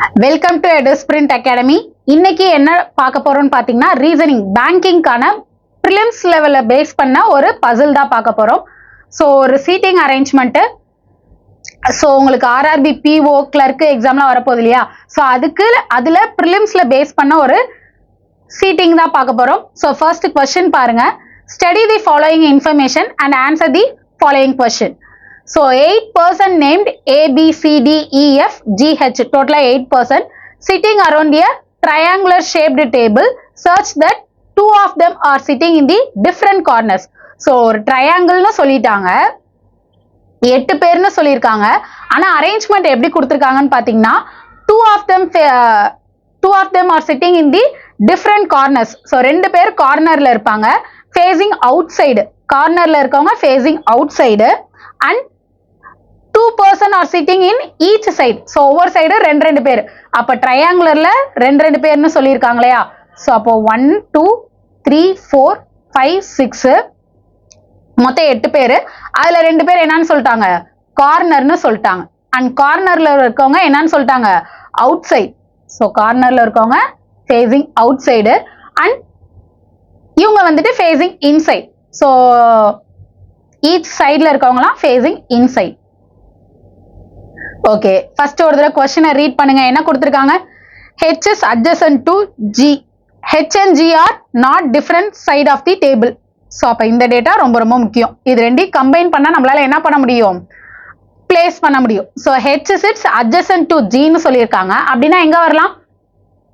Welcome to EduSprint Academy. இன்னைக்கு என்ன பார்க்க போறோம்னு பாத்தீங்கன்னா ரீசனிங் பேங்கிங்கான ப்ரிலிம்ஸ் லெவல்ல பேஸ் பண்ண ஒரு பசில் தான் பார்க்க போறோம். ஸோ ஒரு சீட்டிங் அரேஞ்ச்மெண்ட். ஸோ உங்களுக்கு ஆர்ஆர்பி பிஓ கிளர்க்கு எக்ஸாம்லாம் வரப்போகுது இல்லையா? ஸோ அதுல ப்ரிலிம்ஸ்ல பேஸ் பண்ண ஒரு சீட்டிங் தான் பார்க்க போறோம். ஸோ ஃபர்ஸ்ட் கொஸ்டின் பாருங்க. Study the following information and answer the following question. So 8 person named A, B, C, D, E, F, G, H, total 8 person sitting around a triangular shaped table such that 2 of them are sitting in the different corners. So ஒரு triangleனு சொல்லிட்டாங்க, 8 பேர்னு சொல்லியிருக்காங்க. ஆனா arrangement எப்படி கொடுத்துருக்காங்கன்னு பாத்தீங்கன்னா 2 of them are sitting in the different corners. So 2 பேர் கார்னர்ல இருப்பாங்க, facing outside. கார்னர்ல இருக்கவங்க facing outside and 2 person are sitting in each side. So ஒவ்வொரு சைடு ரெண்டு பேர். அப்ப ட்ரையாங்குலர்ல ரெண்டு பேர்னு சொல்லியிருக்காங்க இல்லையா? ஸோ அப்போ 1 2 3 4 5 6 மொத்தம் 8 பேர். அதுல 2 பேர் என்னன்னு சொல்லிட்டாங்க? கார்னர்னு சொல்லிட்டாங்க. அண்ட் கார்னர்ல இருக்கவங்க என்னன்னு சொல்லிட்டாங்க? Out side. ஸோ கார்னர்ல இருக்கவங்க ஃபேசிங் அவுட் சைடு அண்ட் இவங்க வந்துட்டு ஃபேசிங் இன்சைட். ஸோ ஈச் சைட்ல இருக்கவங்கலாம் ஃபேசிங் இன்சைட். ஓகே, ஃபர்ஸ்ட் ஒரு தடவை क्वेश्चन ரீட் பண்ணுங்க. என்ன கொடுத்திருக்காங்க? H is adjacent to G. H and G are not different side of the table. So அப்போ இந்த டேட்டா ரொம்ப ரொம்ப முக்கியம். இது ரெண்டையும் கம்பைன் பண்ணா நம்மளால என்ன பண்ண முடியும்? பிளேஸ் பண்ண முடியும். So H sits adjacent to G ன்னு சொல்லியிருக்காங்க. அப்படின்னா எங்க வரலாம்?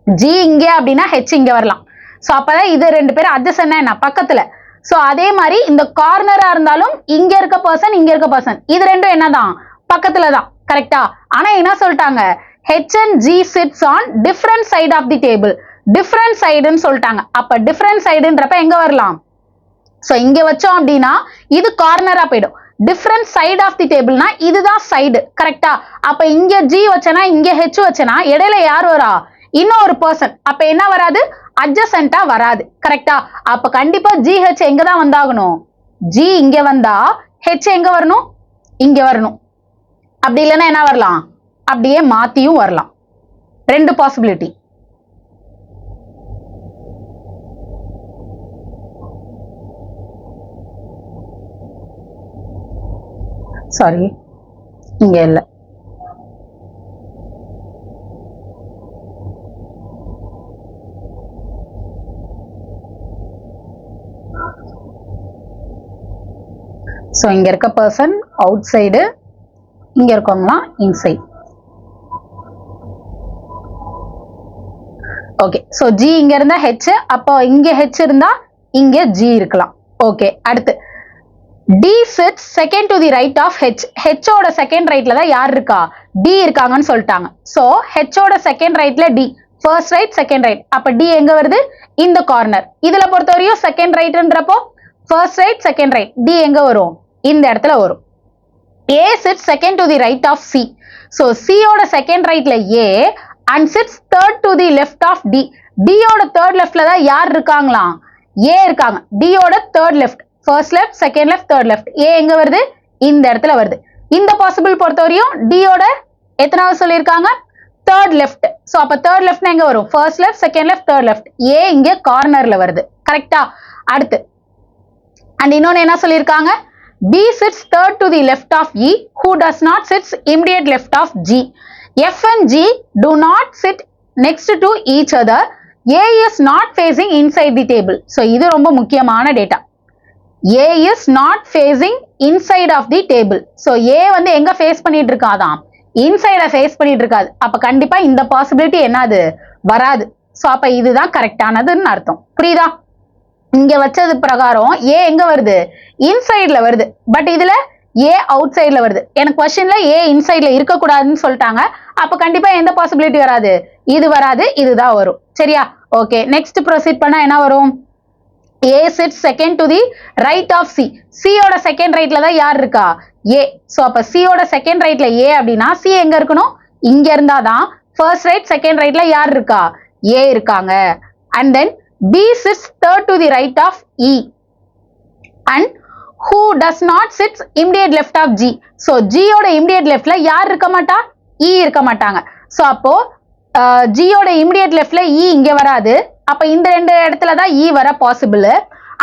G இங்கே அப்படின்னா H இங்க வரலாம். ஸோ அப்பதான் இது 2 பேர் adjacent என்ன பக்கத்துல. ஸோ அதே மாதிரி இந்த கார்னரா இருந்தாலும் இங்க இருக்க பர்சன் இங்க இருக்க பர்சன் இது ரெண்டும் என்னதான்? பக்கத்துல தான். கரெக்டா? ஆனா என்ன சொல்லிட்டாங்க? H and G sits on different side of the table. different sideன்னு சொல்லிட்டாங்க. அப்ப different sideன்றப்ப எங்க வரலாம்? சோ இங்க வச்சோம் அப்படின்னா இது கார்னரா போயிடும். different side of the tableனா இதுதான் சைடு. கரெக்டா? அப்ப இங்க G வச்சனா இங்க H வச்சனா இடையில யார் வரா? இன்னொரு பர்சன். அப்ப என்ன வராது? அட்ஜசன்ட்டா வராது. கரெக்டா? அப்ப கண்டிப்பா GH எங்க தான் வந்தாகணும்? G இங்க வந்தா H எங்க வரணும்? இங்க வரணும். அப்படி இல்லைன்னா என்ன வரலாம்? அப்படியே மாத்தியும் வரலாம். 2 பாசிபிலிட்டி. சாரி, இங்க இல்ல. சோ இங்க இருக்க பர்சன் அவுட் சைடு, இங்க இருக்கவங்களாம் இன்சைட். ஓகே, சோ G இங்க இருந்தா H, அப்போ இங்க H இருந்தா இங்க G இருக்கலாம். ஓகே, அடுத்து D sits second to the right of H. H ஓட செகண்ட் ரைட்ல தான் யார் இருக்கா? D இருக்காங்கன்னு சொல்லிட்டாங்க. சோ H ஓட செகண்ட் ரைட்ல D, first right second right. அப்ப D எங்க வருது? இந்த கார்னர். இதுல பொறுத்தவரையும் செகண்ட் ரைட்ன்றப்போ first right second right. D எங்க வரும்? இந்த இடத்துல வரும். A sits second to the right of C. So C ஓட second rightல A and sits third to the left of D. D ஓட third leftல தான் யார் இருக்காங்களாம்? A இருக்காங்க. D ஓட third left, first left, second left, third left. A எங்க வருது? இந்த இடத்துல வருது. இந்த பாசிபிள் பொறுத்தவரையும் D ஓட எத்தனாவது சொல்லியிருக்காங்க? third left. So அப்ப third leftனா எங்க வரும்? first left, second left, third left. A இங்க கார்னர்ல வருது. கரெக்டா? அடுத்து and இன்னொன்னு என்ன சொல்லியிருக்காங்க? B sits third to the left of E, who does not sits immediate left of G. F and G do not sit next to each other. A is not facing inside the table. So இது ரொம்ப முக்கியமான data. A is not facing inside of the table. So A வந்து எங்க face பண்ணிட்டு இருக்காதான்? இன்சைட face பண்ணிட்டு இருக்காது. அப்ப கண்டிப்பா இந்த பாசிபிலிட்டி என்னது? வராது. சோ அப்ப இதுதான் கரெக்டானதுன்னு அர்த்தம். புரியுதா? இங்க வச்சது பிரகாரம் A எங்க வருது? இன்சைட்ல வருது. பட் இதுல A அவுட் சைட்ல வருது. எனக்கு क्वेश्चनல A இன்சைட்ல இருக்க கூடாதுன்னு சொல்லிட்டாங்க. அப்ப கண்டிப்பா எந்த பாசிபிலிட்டி வராது? இது வராது, இதுதான் வரும். சரியா? ஓகே, நெக்ஸ்ட் ப்ரோசீட் பண்ணா என்ன வரும்? A sits second to the right of C. C ஓட செகண்ட் ரைட்ல தான் யார் இருக்கா? A. சோ அப்ப C ஓட செகண்ட் ரைட்ல A அப்படின்னா C எங்க இருக்கணும்? இங்க இருந்தாதான் ஃபர்ஸ்ட் ரைட் செகண்ட் ரைட்ல யார் இருக்கா? A இருக்காங்க. And then B sits third to the right of E and who does not sits immediate left of G. So G ஓட immediate leftல யார் இருக்க மாட்டா? E இருக்க மாட்டாங்க. So அப்போ ஜியோட இமிடியட் லெஃப்ட்ல இ இங்க வராது. அப்ப இந்த ரெண்டு இடத்துல தான் இ வர பாசிபிள்.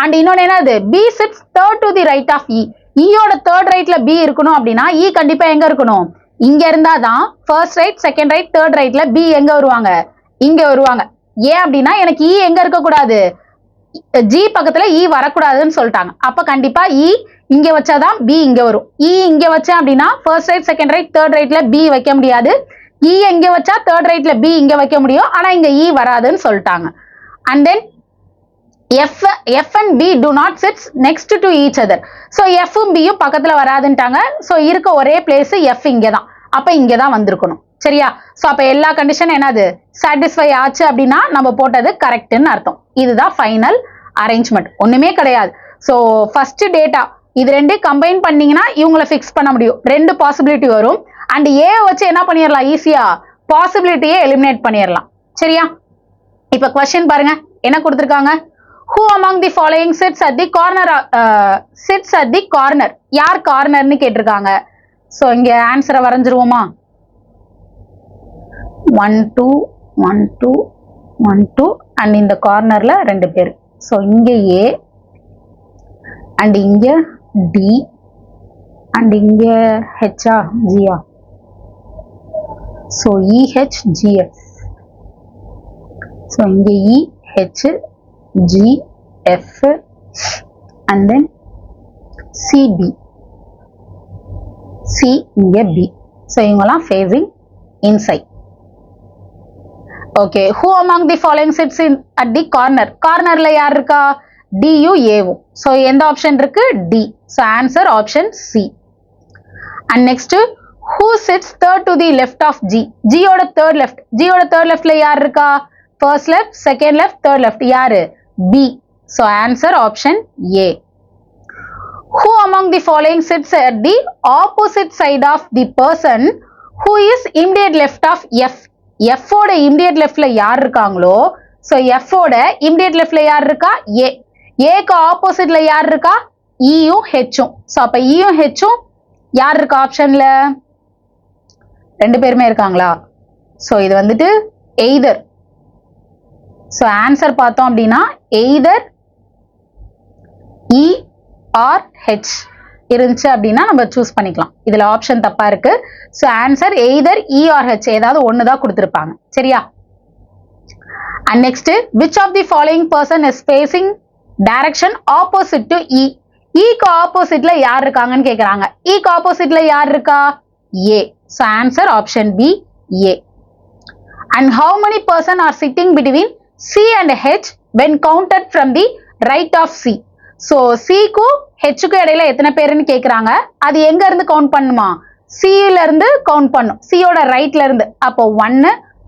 அண்ட் இன்னொன்னு என்னது, B sits third to the right of E. இயோட தேர்ட் ரைட்ல பி இருக்கணும் அப்படின்னா இ கண்டிப்பா எங்க இருக்கணும், இங்க இருந்தா தான் first right, second right, third ரைட்ல பி எங்க வருவாங்க, இங்க வருவாங்க. ஏன் அப்படின்னா எனக்கு இ எங்க இருக்க கூடாது, ஜி பக்கத்துல இ வரக்கூடாதுன்னு சொல்லிட்டாங்க. அப்ப கண்டிப்பா இ இங்க வச்சாதான் பி இங்க வரும். இ இங்க வச்சேன் அப்படின்னா first right, second right, third ரைட்ல பி வைக்க முடியாது. இ எங்க வச்சா தேர்ட் ரைட்ல பி இங்க வைக்க முடியும், ஆனா இங்க இ வராதுன்னு சொல்லிட்டாங்க. And then F and B do not sit next to each other. So F um B யும் பக்கத்துல வராதுன்ட்டாங்க. So இருக்க ஒரே பிளேஸ் F இங்க தான். அப்ப இங்க தான் வந்திருக்கணும். சரியா? சோ அப்ப எல்லா கண்டிஷன் என்னது, சாட்டிஸ்ஃபை ஆச்சு அப்படின்னா நம்ம போட்டது கரெக்ட்னு அர்த்தம். இதுதான் ஃபைனல் அரேஞ்ச்மெண்ட், ஒண்ணுமே கிடையாது. சோ ஃபர்ஸ்ட் டேட்டா இது ரெண்டு கம்பைன் பண்ணீங்கன்னா இவங்களை ஃபிக்ஸ் பண்ண முடியும். ரெண்டு பாசிபிலிட்டி வரும். அண்ட் ஏ வச்சு என்ன பண்ணிடலாம், ஈஸியா பாசிபிலிட்டியே எலிமினேட் பண்ணிடலாம். சரியா? இப்ப क्वेश्चन பாருங்க என்ன கொடுத்திருக்காங்க. Who among the following sits at the corner? யார் கார்னர்னு கேட்டிருக்காங்க. சோ இங்க ஆன்சரை வரைஞ்சிருவோமா. 1 2 1 2 1 2 அண்ட் இந்த கார்னர்ல ரெண்டு பேர். சோ இங்க ஏ அண்ட் இங்க டி அண்ட் இங்க ஹெச்சா ஜியா. So EH GF. சோ இங்க EH G F and then CB. C இங்க B. So இவங்கலாம் facing inside. Okay. Who among the following sits in at the corner? Cornerல யார் இருக்கா, D U A U. So எந்த option இருக்கு, D. So answer option C. And next, who sits third to the left of G? G ஓட third left. G ஓட third leftல யார் இருக்கா, first left, second left, third left. யாரு, B. So answer option A. Who among the following sits at the opposite side of the person who is immediate left of F? F ஓட immediate leftல யார் இருக்காங்களோ, so F ஓட immediate leftல யார் இருக்கா, A. A க்கு ஆப்போசிட்ல யார் இருக்கா, E யும் H யும். so அப்ப E யும் H யும் யார் இருக்கா ஆப்ஷன்ல, ரெண்டு பேருமே இருக்காங்களா. so இது வந்துட்டு either. so answer பார்த்தோம் அப்படின்னா either E or H இருந்துச்சு அப்படின்னா நம்ம சூஸ் பண்ணிக்கலாம். இதுல ஆப்ஷன் தப்பா இருக்கு. so answer either E or H, ஏதாவது ஒன்னு தான் கொடுத்திருப்பாங்க. சரியா? and next, which of the following person is facing direction opposite to E? E க்கு ஆப்போசிட்ல யார் இருக்காங்கன்னு கேக்குறாங்க. E க்கு ஆப்போசிட்ல யார் இருக்கா, A. so answer option B, A. and how many person are sitting between C and H when counted from the right of C? so C க்கும் H க்கும் இடையில எத்தனை பேருன்னு கேக்குறாங்க. அது எங்க இருந்து கவுண்ட் பண்ணுமா, C ல இருந்து கவுண்ட் பண்ணும், C யோட ரைட்ல இருந்து. அப்போ 1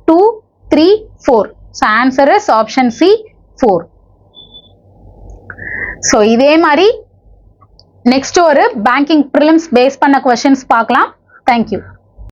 2 3 4. so answer is option C, 4. so இதே மாதிரி நெக்ஸ்ட் ஒரு பேங்கிங் ப்ரிலிம்ஸ் பேஸ் பண்ண क्वेश्चंस பார்க்கலாம். Thank you.